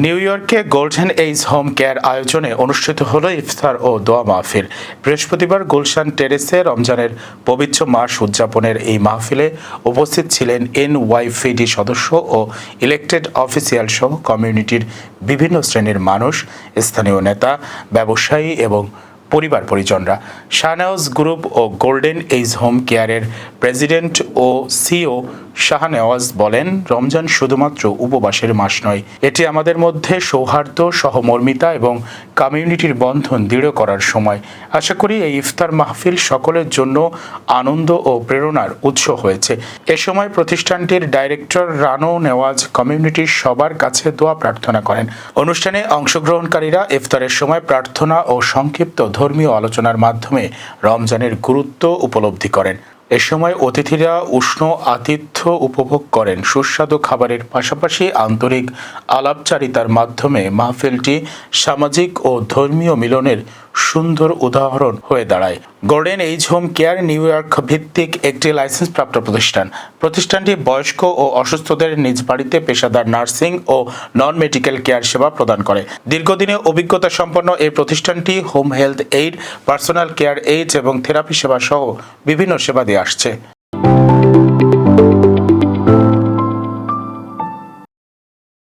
New ইয়র্কে golden age home care আয়োজনে অনুষ্ঠিত হলো ইফতার ও দোয়া মাহফিল। বৃহস্পতিবার গুলশান টেরেসে রমজানের পবিত্র মাস উদযাপনের এই মাহফিলে উপস্থিত ছিলেন এনওয়াইফিডি সদস্য ও ইলেক্টেড অফিসিয়াল সহ কমিউনিটির বিভিন্ন শ্রেণীর মানুষ, স্থানীয় নেতা, ব্যবসায়ী এবং পরিবার পরিজনরা। শাহনেওয়াজ গ্রুপ ও গোল্ডেন এইজ হোম কেয়ারের প্রেসিডেন্ট ও সিও শাহনেওয়াজ বলেন, রমজান শুধুমাত্র উপবাসের মাস নয়, এটি আমাদের মধ্যে সৌহার্দ্য, সহমর্মিতা এবং কমিউনিটির বন্ধন দৃঢ় করার সময়। আশা করি এই ইফতার মাহফিল সকলের জন্য আনন্দ ও প্রেরণার উৎস হয়েছে। এ সময় প্রতিষ্ঠানটির ডাইরেক্টর রানো নেওয়াজ কমিউনিটির সবার কাছে দোয়া প্রার্থনা করেন। অনুষ্ঠানে অংশগ্রহণকারীরা ইফতারের সময় প্রার্থনা ও সংক্ষিপ্ত ধর্মীয় আলোচনার মাধ্যমে রমজানের গুরুত্ব উপলব্ধি করেন। এ সময় অতিথিরা উষ্ণ আতিথ্য উপভোগ করেন। সুস্বাদু খাবারের পাশাপাশি আন্তরিক আলাপচারিতার মাধ্যমে মাহফিলটি সামাজিক ও ধর্মীয় মিলনের সুন্দর উদাহরণ হয়ে দাঁড়ায়। Golden age home care new York ভিত্তিক একটি লাইসেন্সপ্রাপ্ত প্রতিষ্ঠান। প্রতিষ্ঠানটি বয়স্ক ও অসুস্থদের নিজ বাড়িতে পেশাদার নার্সিং ও নন মেডিকেল কেয়ার সেবা প্রদান করে। দীর্ঘদিনের অভিজ্ঞতা সম্পন্ন এই প্রতিষ্ঠানটি home health aid, personal care aid এবং থেরাপি সেবা সহ বিভিন্ন সেবা দিয়ে আসছে।